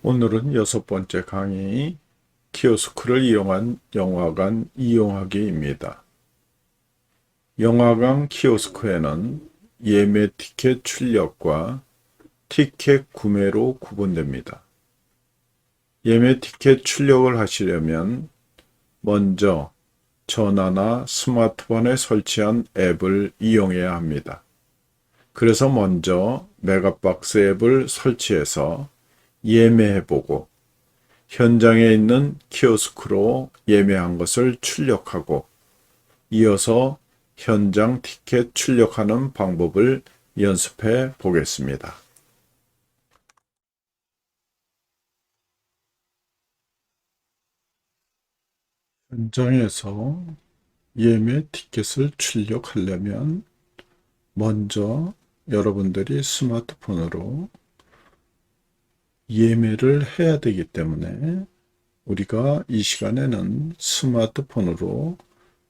오늘은 6번째 강의, 키오스크를 이용한 영화관 이용하기입니다. 영화관 키오스크에는 예매 티켓 출력과 티켓 구매로 구분됩니다. 예매 티켓 출력을 하시려면 먼저 전화나 스마트폰에 설치한 앱을 이용해야 합니다. 그래서 먼저 메가박스 앱을 설치해서 예매해보고 현장에 있는 키오스크로 예매한 것을 출력하고 이어서 현장 티켓 출력하는 방법을 연습해 보겠습니다. 현장에서 예매 티켓을 출력하려면 먼저 여러분들이 스마트폰으로 예매를 해야 되기 때문에 우리가 이 시간에는 스마트폰으로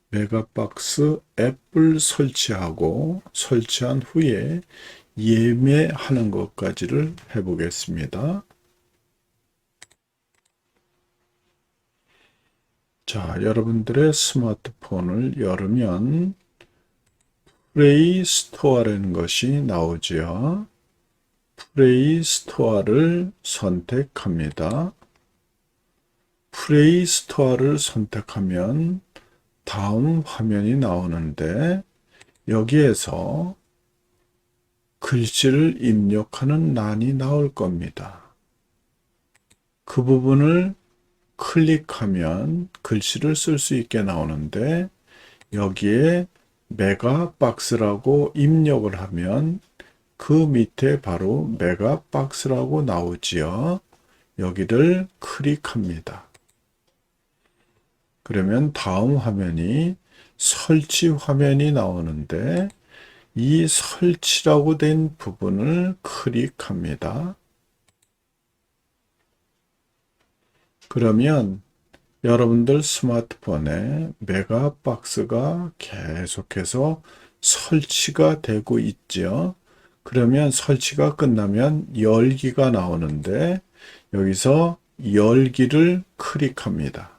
메가박스 앱을 설치하고 설치한 후에 예매하는 것까지를 해보겠습니다. 자, 여러분들의 스마트폰을 열으면 플레이 스토어라는 것이 나오지요. 플레이 스토어를 선택합니다. 플레이 스토어를 선택하면 다음 화면이 나오는데 여기에서 글씨를 입력하는欄이 나올 겁니다. 그 부분을 클릭하면 글씨를 쓸 수 있게 나오는데 여기에 메가박스라고 입력을 하면 그 밑에 바로 메가박스라고 나오지요. 여기를 클릭합니다. 그러면 다음 화면이 설치 화면이 나오는데 이 설치라고 된 부분을 클릭합니다. 그러면 여러분들 스마트폰에 메가박스가 계속해서 설치가 되고 있죠. 그러면 설치가 끝나면 열기가 나오는데 여기서 열기를 클릭합니다.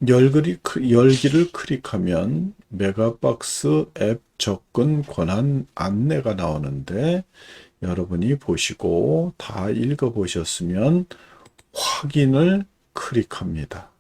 열기를 클릭하면 메가박스 앱 접근 권한 안내가 나오는데 여러분이 보시고 다 읽어보셨으면 확인을 클릭합니다.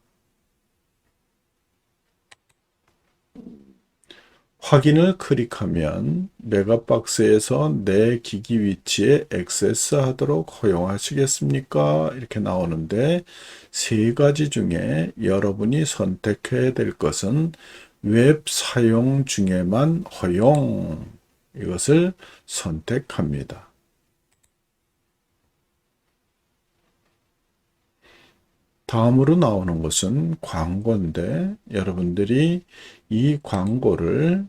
확인을 클릭하면 메가박스에서 내 기기 위치에 액세스하도록 허용하시겠습니까? 이렇게 나오는데 세 가지 중에 여러분이 선택해야 될 것은 웹 사용 중에만 허용, 이것을 선택합니다. 다음으로 나오는 것은 광고인데 여러분들이 이 광고를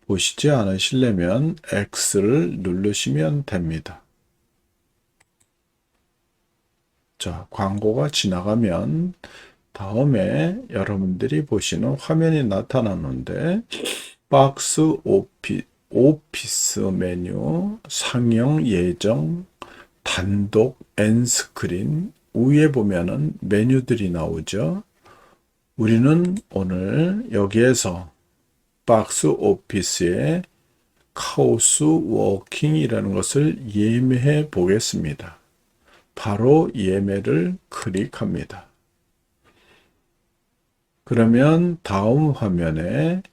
보시지 않으시려면 X를 누르시면 됩니다. 자, 광고가 지나가면 다음에 여러분들이 보시는 화면이 나타나는데 박스 오피스 메뉴, 상영 예정, 단독 엔스크린, 위에 보면은 메뉴들이 나오죠. 우리는 오늘 여기에서 박스 오피스의 카오스 워킹이라는 것을 예매해 보겠습니다. 바로 예매를 클릭합니다. 그러면 다음 화면에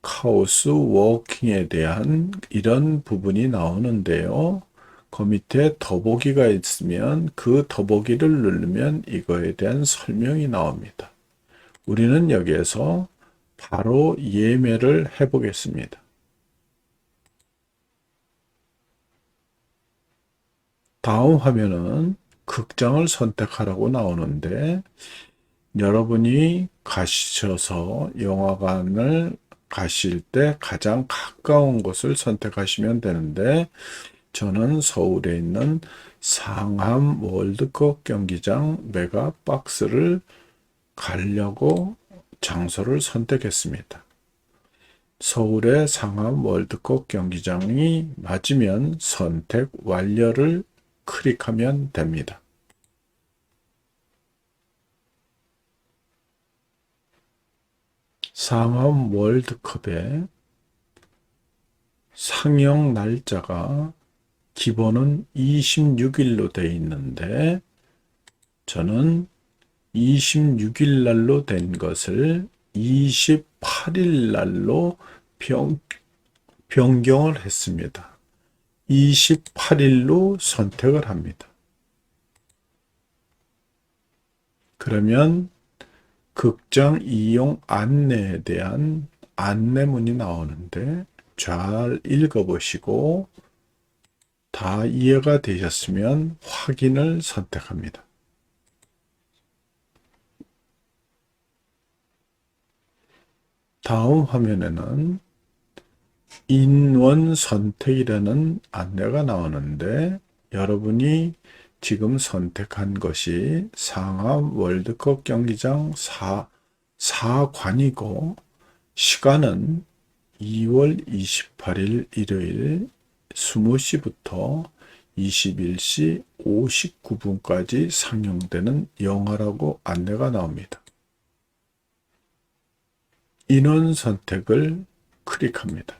카오스 워킹에 대한 이런 부분이 나오는데요. 그 밑에 더보기가 있으면 그 더보기를 누르면 이거에 대한 설명이 나옵니다. 우리는 여기에서 바로 예매를 해보겠습니다. 다음 화면은 극장을 선택하라고 나오는데 여러분이 가셔서 영화관을 가실 때 가장 가까운 곳을 선택하시면 되는데 저는 서울에 있는 상암 월드컵 경기장 메가박스를 가려고 장소를 선택했습니다. 서울의 상암 월드컵 경기장이 맞으면 선택 완료를 클릭하면 됩니다. 상암 월드컵의 상영 날짜가 기본은 26일로 되어 있는데 저는 26일 날로 된 것을 28일 날로 변경을 했습니다. 28일로 선택을 합니다. 그러면 극장 이용 안내에 대한 안내문이 나오는데 잘 읽어보시고 다 이해가 되셨으면 확인을 선택합니다. 다음 화면에는 인원 선택이라는 안내가 나오는데 여러분이 지금 선택한 것이 상암 월드컵 경기장 4관이고 시간은 2월 28일 일요일 20시부터 21시 59분까지 상영되는 영화라고 안내가 나옵니다. 인원 선택을 클릭합니다.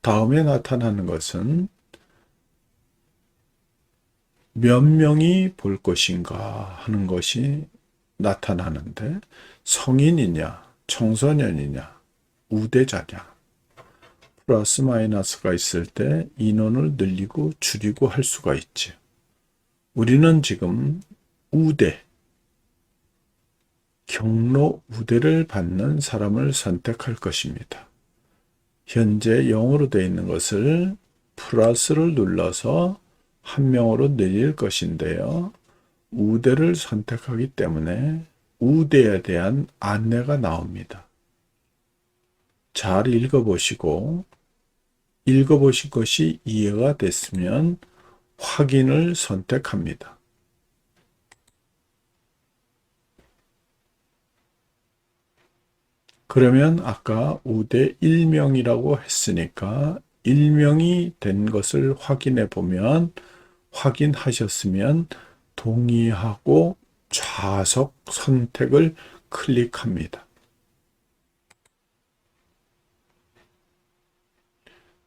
다음에 나타나는 것은 몇 명이 볼 것인가 하는 것이 나타나는데 성인이냐, 청소년이냐, 우대자냐, 플러스 마이너스가 있을 때 인원을 늘리고 줄이고 할 수가 있지. 우리는 지금 우대, 경로 우대를 받는 사람을 선택할 것입니다. 현재 0으로 되어 있는 것을 플러스를 눌러서 한 명으로 늘릴 것인데요. 우대를 선택하기 때문에 우대에 대한 안내가 나옵니다. 잘 읽어보시고 읽어보신 것이 이해가 됐으면 확인을 선택합니다. 그러면 아까 우대 1명이라고 했으니까 1명이 된 것을 확인해 보면 확인하셨으면 동의하고 좌석 선택을 클릭합니다.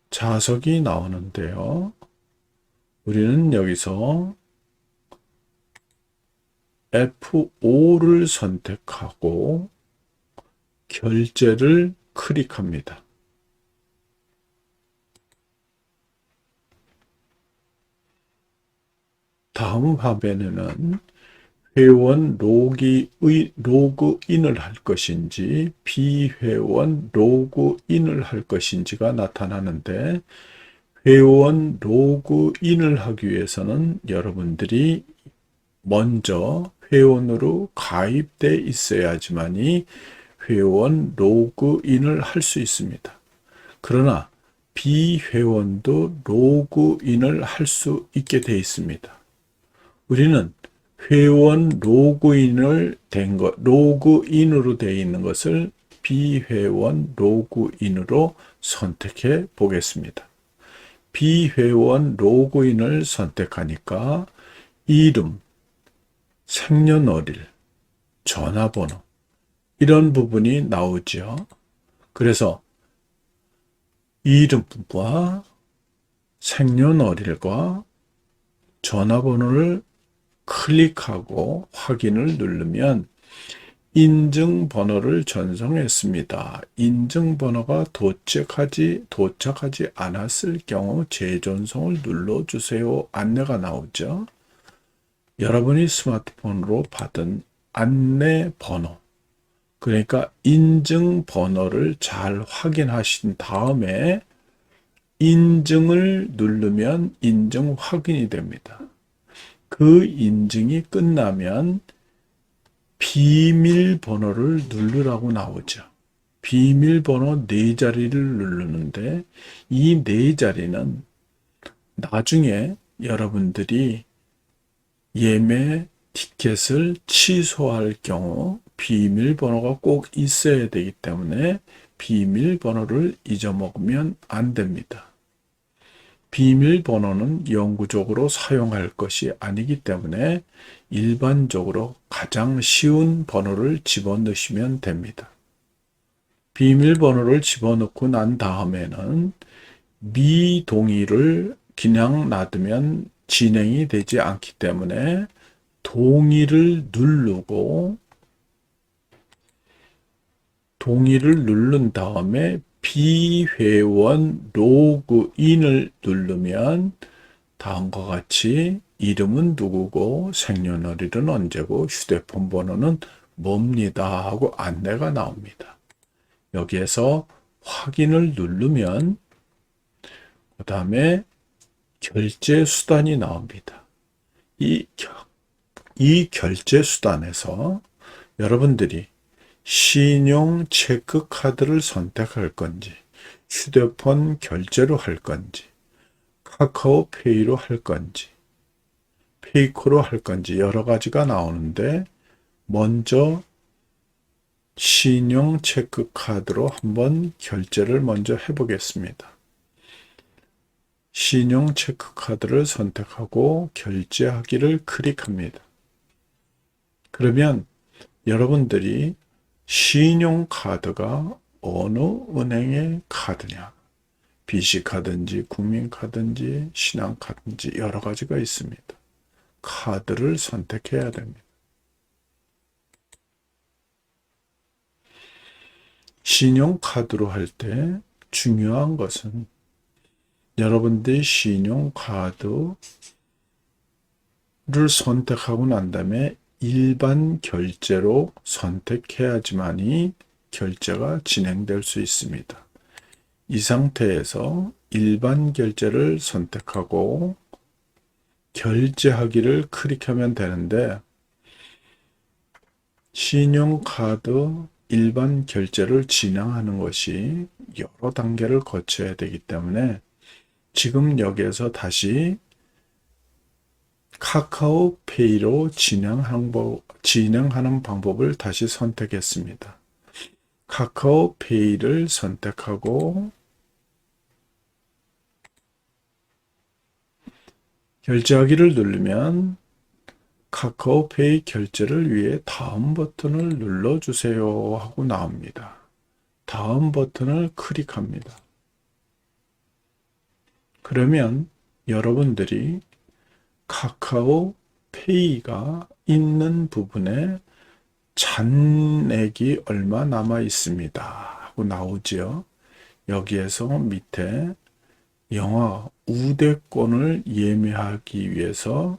좌석이 나오는데요. 우리는 여기서 F5를 선택하고 결제를 클릭합니다. 다음 화면에는 회원 로그인을 할 것인지 비회원 로그인을 할 것인지가 나타나는데 회원 로그인을 하기 위해서는 여러분들이 먼저 회원으로 가입돼 있어야지만이 회원 로그인을 할 수 있습니다. 그러나 비회원도 로그인을 할 수 있게 되어 있습니다. 우리는 회원 로그인으로 되어 있는 것을 비회원 로그인으로 선택해 보겠습니다. 비회원 로그인을 선택하니까 이름, 생년월일, 전화번호 이런 부분이 나오죠. 그래서 이름과 생년월일과 전화번호를 클릭하고 확인을 누르면 인증번호를 전송했습니다. 인증번호가 도착하지 않았을 경우 재전송을 눌러주세요. 안내가 나오죠. 여러분이 스마트폰으로 받은 안내번호, 그러니까 인증번호를 잘 확인하신 다음에 인증을 누르면 인증 확인이 됩니다. 그 인증이 끝나면 비밀번호를 누르라고 나오죠. 비밀번호 4자리를 누르는데 이 4자리는 나중에 여러분들이 예매 티켓을 취소할 경우 비밀번호가 꼭 있어야 되기 때문에 비밀번호를 잊어먹으면 안 됩니다. 비밀번호는 영구적으로 사용할 것이 아니기 때문에 일반적으로 가장 쉬운 번호를 집어넣으시면 됩니다. 비밀번호를 집어넣고 난 다음에는 미동의를 그냥 놔두면 진행이 되지 않기 때문에 동의를 누른 다음에 비회원 로그인을 누르면 다음과 같이 이름은 누구고 생년월일은 언제고 휴대폰 번호는 뭡니다 하고 안내가 나옵니다. 여기에서 확인을 누르면 그 다음에 결제 수단이 나옵니다. 이 결제 수단에서 여러분들이 신용 체크카드를 선택할 건지, 휴대폰 결제로 할 건지, 카카오페이로 할 건지, 페이코로 할 건지 여러 가지가 나오는데 먼저 신용 체크카드로 한번 결제를 먼저 해보겠습니다. 신용 체크카드를 선택하고 결제하기를 클릭합니다. 그러면 여러분들이 신용카드가 어느 은행의 카드냐, BC카드인지 국민카드인지 신한카드인지 여러 가지가 있습니다. 카드를 선택해야 됩니다. 신용카드로 할 때 중요한 것은 여러분들이 신용카드를 선택하고 난 다음에 일반 결제로 선택해야지만이 결제가 진행될 수 있습니다. 이 상태에서 일반 결제를 선택하고 결제하기를 클릭하면 되는데 신용카드 일반 결제를 진행하는 것이 여러 단계를 거쳐야 되기 때문에 지금 여기에서 다시 카카오페이로 진행하는 방법을 다시 선택했습니다. 카카오페이를 선택하고 결제하기를 누르면 카카오페이 결제를 위해 다음 버튼을 눌러주세요 하고 나옵니다. 다음 버튼을 클릭합니다. 그러면 여러분들이 카카오페이가 있는 부분에 잔액이 얼마 남아 있습니다 하고 나오죠. 여기에서 밑에 영화 우대권을 예매하기 위해서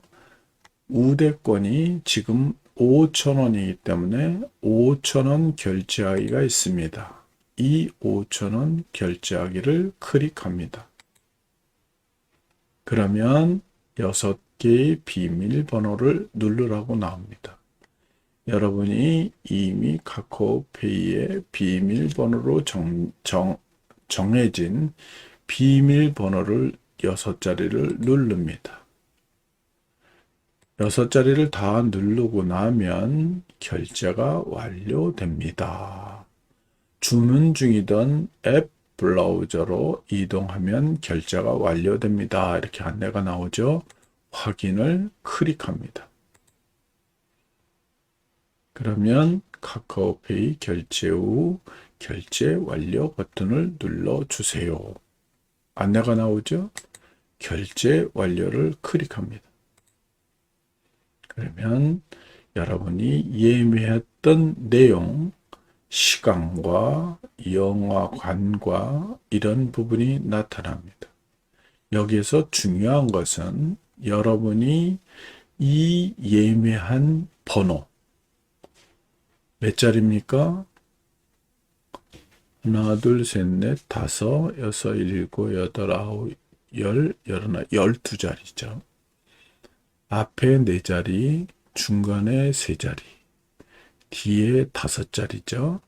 우대권이 지금 5,000원이기 때문에 5,000원 결제하기가 있습니다. 이 5,000원 결제하기를 클릭합니다. 그러면 6개의 비밀번호를 누르라고 나옵니다. 여러분이 이미 카카오페이의 비밀번호로 정해진 비밀번호를 6자리를 누릅니다. 6자리를 다 누르고 나면 결제가 완료됩니다. 주문 중이던 앱 브라우저로 이동하면 결제가 완료됩니다. 이렇게 안내가 나오죠. 확인을 클릭합니다. 그러면 카카오페이 결제 후 결제 완료 버튼을 눌러주세요. 안내가 나오죠. 결제 완료를 클릭합니다. 그러면 여러분이 예매했던 내용, 시간과 영화관과 이런 부분이 나타납니다. 여기에서 중요한 것은 여러분이 이 예매한 번호 몇 자리입니까? 하나, 둘, 셋, 넷, 다섯, 여섯, 일곱, 여덟, 아홉, 열, 열하나, 12자리죠. 앞에 4자리, 중간에 3자리, 뒤에 5자리죠.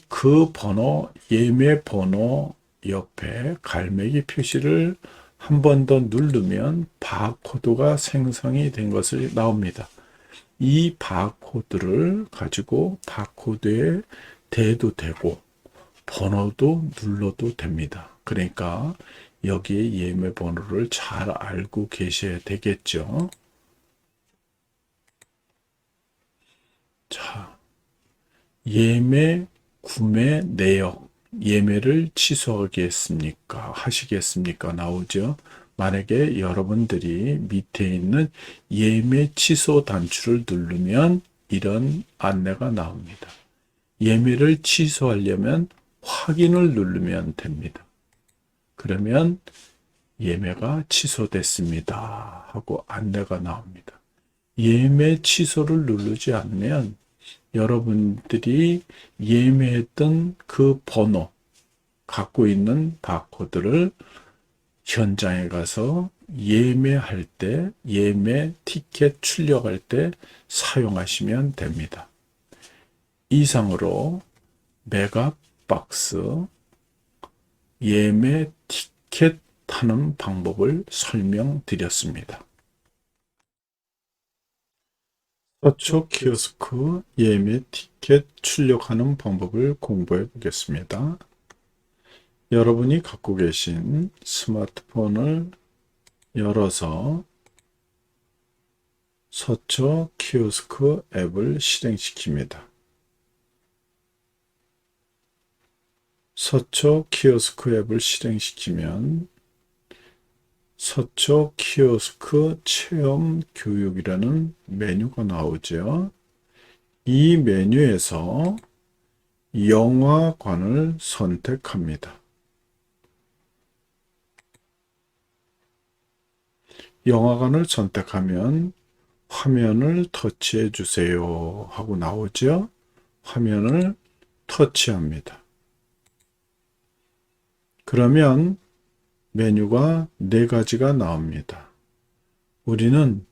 그 번호, 예매 번호 옆에 갈매기 표시를 한 번 더 누르면 바코드가 생성이 된 것이 나옵니다. 이 바코드를 가지고 바코드에 대도 되고 번호도 눌러도 됩니다. 그러니까 여기에 예매 번호를 잘 알고 계셔야 되겠죠. 자, 예매 구매 내역, 예매를 취소하겠습니까? 하시겠습니까? 나오죠. 만약에 여러분들이 밑에 있는 예매 취소 단추를 누르면 이런 안내가 나옵니다. 예매를 취소하려면 확인을 누르면 됩니다. 그러면 예매가 취소됐습니다 하고 안내가 나옵니다. 예매 취소를 누르지 않으면 여러분들이 예매했던 그 번호, 갖고 있는 바코드를 현장에 가서 예매할 때, 예매 티켓 출력할 때 사용하시면 됩니다. 이상으로 메가박스 예매 티켓 타는 방법을 설명드렸습니다. 서초 키오스크 예매 티켓 출력하는 방법을 공부해 보겠습니다. 여러분이 갖고 계신 스마트폰을 열어서 서초 키오스크 앱을 실행시킵니다. 서초 키오스크 앱을 실행시키면 서초 키오스크 체험 교육이라는 메뉴가 나오죠. 이 메뉴에서 영화관을 선택합니다. 영화관을 선택하면 화면을 터치해 주세요 하고 나오죠. 화면을 터치합니다. 그러면 메뉴가 4가지가 나옵니다. 우리는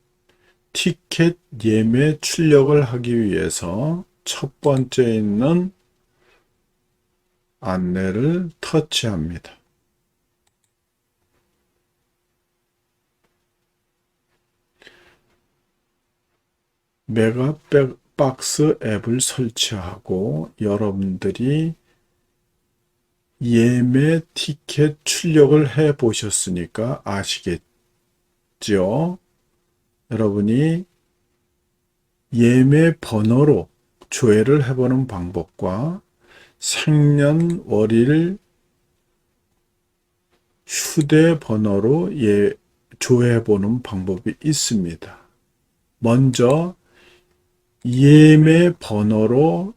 티켓 예매 출력을 하기 위해서 첫 번째 있는 안내를 터치합니다. 메가박스 앱을 설치하고 여러분들이 예매 티켓 출력을 해 보셨으니까 아시겠죠? 여러분이 예매 번호로 조회를 해보는 방법과 생년월일 휴대번호로 조회해보는 방법이 있습니다. 먼저 예매 번호로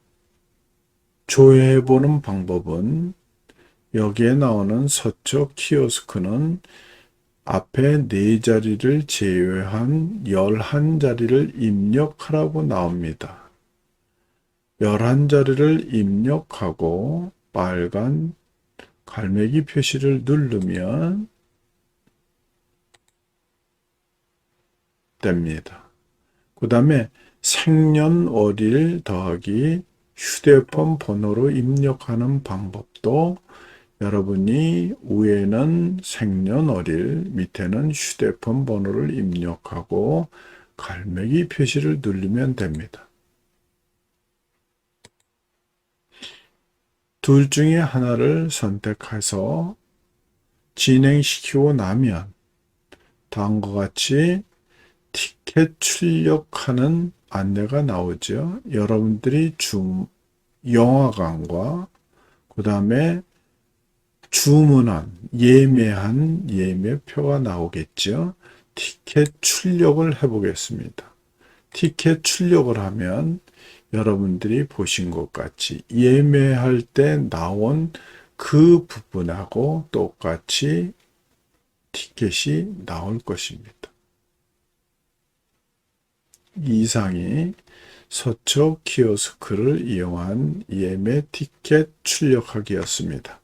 조회해보는 방법은 여기에 나오는 서초 키오스크는 앞에 4자리를 제외한 11자리를 입력하라고 나옵니다. 11자리를 입력하고 빨간 갈매기 표시를 누르면 됩니다. 그 다음에 생년월일 더하기 휴대폰 번호로 입력하는 방법도 여러분이 위에는 생년월일, 밑에는 휴대폰 번호를 입력하고 갈매기 표시를 누르면 됩니다. 둘 중에 하나를 선택해서 진행시키고 나면 다음과 같이 티켓 출력하는 안내가 나오죠. 여러분들이 영화관과 그 다음에 주문한, 예매한 예매표가 나오겠죠. 티켓 출력을 해보겠습니다. 티켓 출력을 하면 여러분들이 보신 것 같이 예매할 때 나온 그 부분하고 똑같이 티켓이 나올 것입니다. 이상이 서초 키오스크를 이용한 예매 티켓 출력하기였습니다.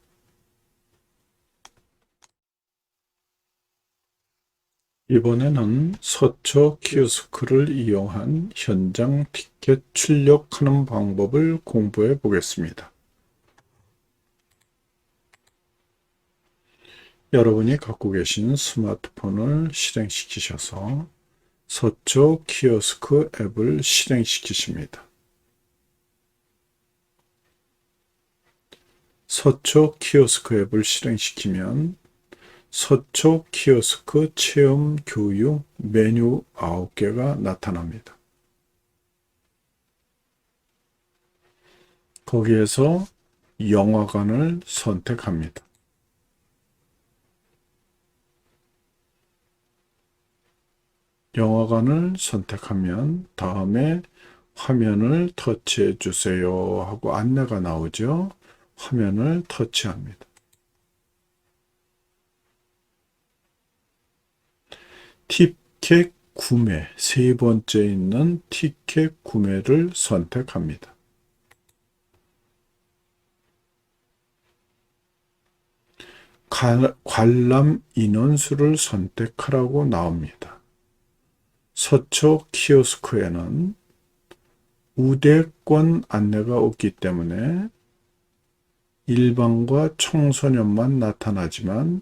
이번에는 서초 키오스크를 이용한 현장 티켓 출력하는 방법을 공부해 보겠습니다. 여러분이 갖고 계신 스마트폰을 실행시키셔서 서초 키오스크 앱을 실행시키십니다. 서초 키오스크 앱을 실행시키면 서초 키오스크 체험 교육 메뉴 9개가 나타납니다. 거기에서 영화관을 선택합니다. 영화관을 선택하면 다음에 화면을 터치해 주세요 하고 안내가 나오죠. 화면을 터치합니다. 티켓 구매, 세 번째 있는 티켓 구매를 선택합니다. 관람 인원수를 선택하라고 나옵니다. 서초 키오스크에는 우대권 안내가 없기 때문에 일반과 청소년만 나타나지만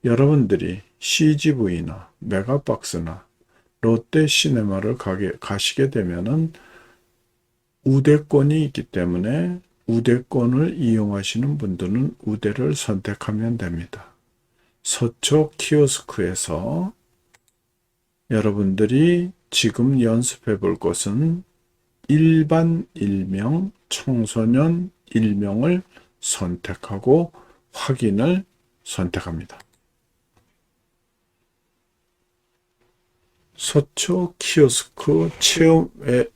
여러분들이 CGV나 메가박스나 롯데시네마를 가시게 되면은 우대권이 있기 때문에 우대권을 이용하시는 분들은 우대를 선택하면 됩니다. 서초 키오스크에서 여러분들이 지금 연습해 볼 것은 일반 1명, 청소년 1명을 선택하고 확인을 선택합니다. 서초 키오스크 체험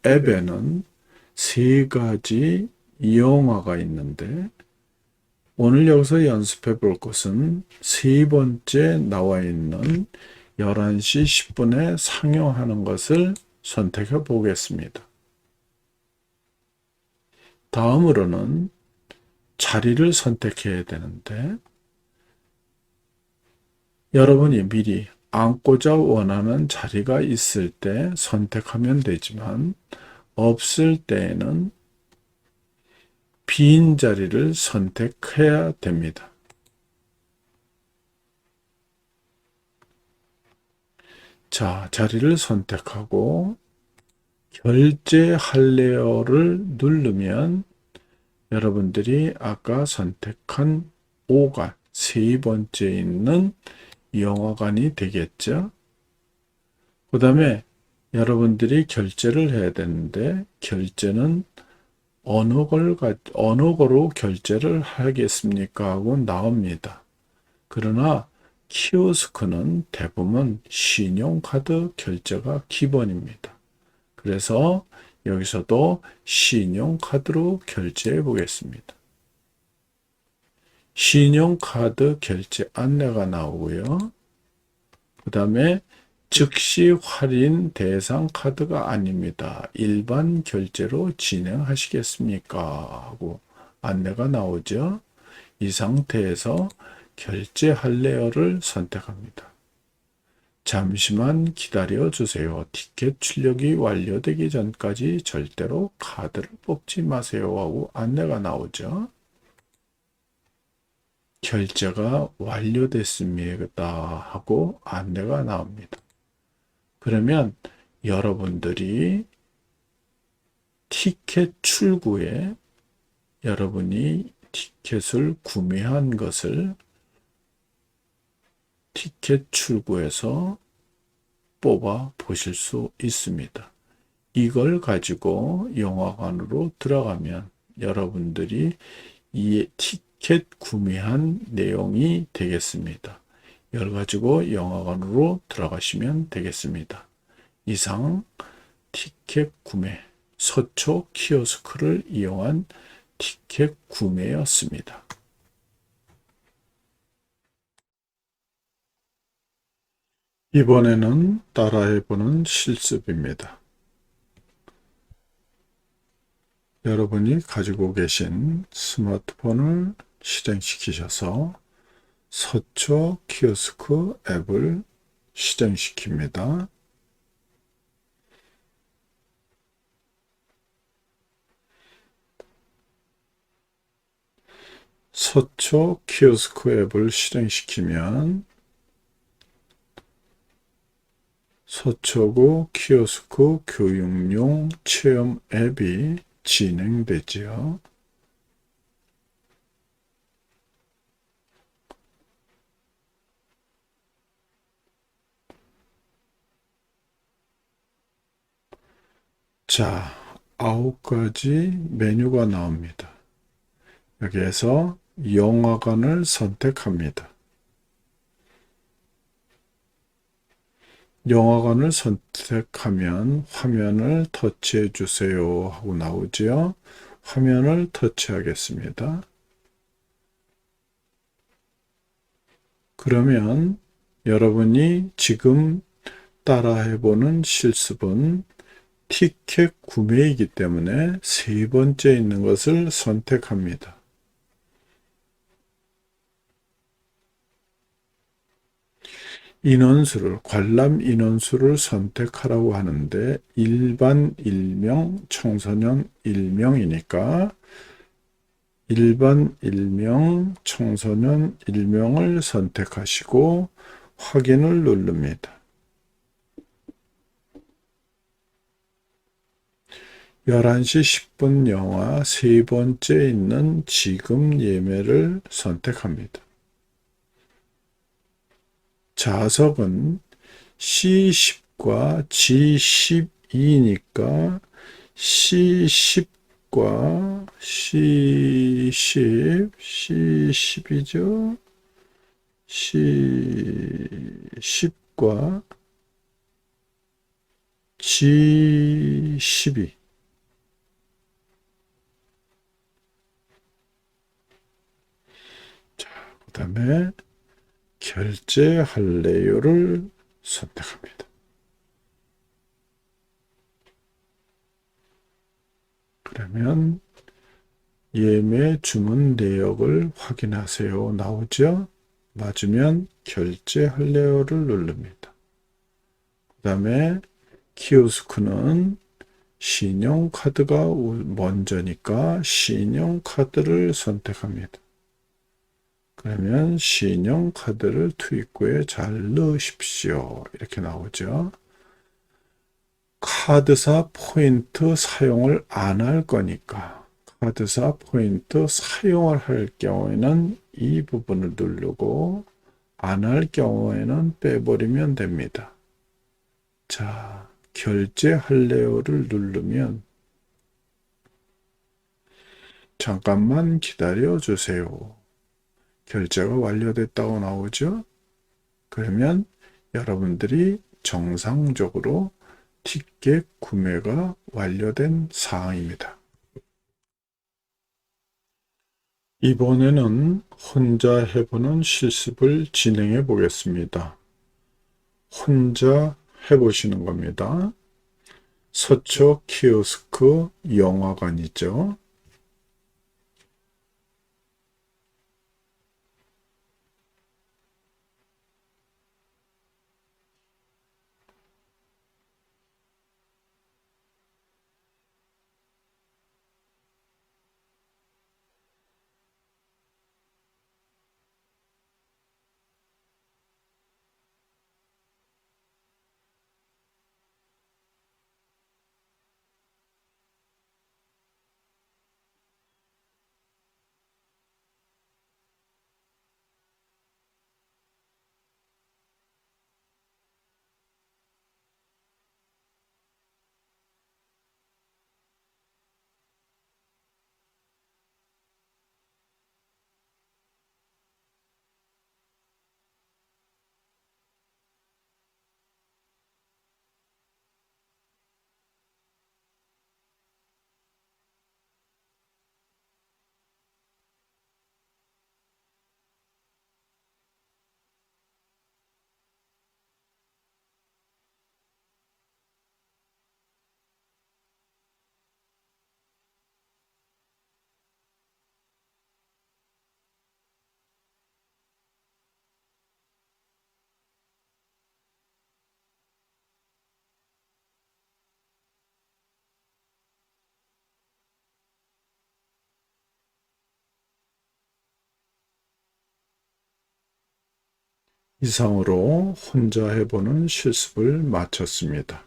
앱에는 세 가지 영화가 있는데 오늘 여기서 연습해 볼 것은 세 번째 나와 있는 11시 10분에 상영하는 것을 선택해 보겠습니다. 다음으로는 자리를 선택해야 되는데 여러분이 미리 앉고자 원하는 자리가 있을 때 선택하면 되지만 없을 때에는 빈 자리를 선택해야 됩니다. 자, 자리를 선택하고 결제할래요를 누르면 여러분들이 아까 선택한 5관, 세 번째 있는 영화관이 되겠죠. 그 다음에 여러분들이 결제를 해야 되는데 결제는 어느 거로 결제를 하겠습니까? 하고 나옵니다. 그러나 키오스크는 대부분 신용카드 결제가 기본입니다. 그래서 여기서도 신용카드로 결제해 보겠습니다. 신용카드 결제 안내가 나오고요. 그 다음에 즉시 할인 대상 카드가 아닙니다. 일반 결제로 진행하시겠습니까? 하고 안내가 나오죠. 이 상태에서 결제할래요를 선택합니다. 잠시만 기다려 주세요. 티켓 출력이 완료되기 전까지 절대로 카드를 뽑지 마세요 하고 안내가 나오죠. 결제가 완료됐습니다 하고 안내가 나옵니다. 그러면 여러분들이 티켓 출구에 여러분이 티켓을 구매한 것을 티켓 출구에서 뽑아 보실 수 있습니다. 이걸 가지고 영화관으로 들어가면 여러분들이 이 티켓 구매한 내용이 되겠습니다. 이걸 가지고 영화관으로 들어가시면 되겠습니다. 이상 티켓 구매, 서초 키오스크를 이용한 티켓 구매였습니다. 이번에는 따라해보는 실습입니다. 여러분이 가지고 계신 스마트폰을 실행시키셔서 서초 키오스크 앱을 실행시킵니다. 서초 키오스크 앱을 실행시키면 서초구 키오스크 교육용 체험 앱이 진행되지요. 자, 9가지 메뉴가 나옵니다. 여기에서 영화관을 선택합니다. 영화관을 선택하면 화면을 터치해 주세요 하고 나오지요. 화면을 터치하겠습니다. 그러면 여러분이 지금 따라해보는 실습은 티켓 구매이기 때문에 세 번째 있는 것을 선택합니다. 인원수를, 관람 인원수를 선택하라고 하는데 일반 1명, 청소년 1명이니까 일반 1명, 청소년 1명을 선택하시고 확인을 누릅니다. 11시 10분 영화 세 번째 있는 지금 예매를 선택합니다. 좌석은 C10과 G12니까 C10과 C10이죠. C10과 G12. 자, 그 다음에 결제할래요를 선택합니다. 그러면 예매 주문 내역을 확인하세요 나오죠. 맞으면 결제할래요를 누릅니다. 그 다음에 키오스크는 신용카드가 먼저니까 신용카드를 선택합니다. 그러면 신용카드를 투입구에 잘 넣으십시오. 이렇게 나오죠. 카드사 포인트 사용을 안 할 거니까 카드사 포인트 사용을 할 경우에는 이 부분을 누르고 안 할 경우에는 빼버리면 됩니다. 자, 결제할래요를 누르면 잠깐만 기다려 주세요. 결제가 완료됐다고 나오죠? 그러면 여러분들이 정상적으로 티켓 구매가 완료된 사항입니다. 이번에는 혼자 해보는 실습을 진행해 보겠습니다. 혼자 해보시는 겁니다. 서초 키오스크 영화관이죠. 이상으로 혼자 해보는 실습을 마쳤습니다.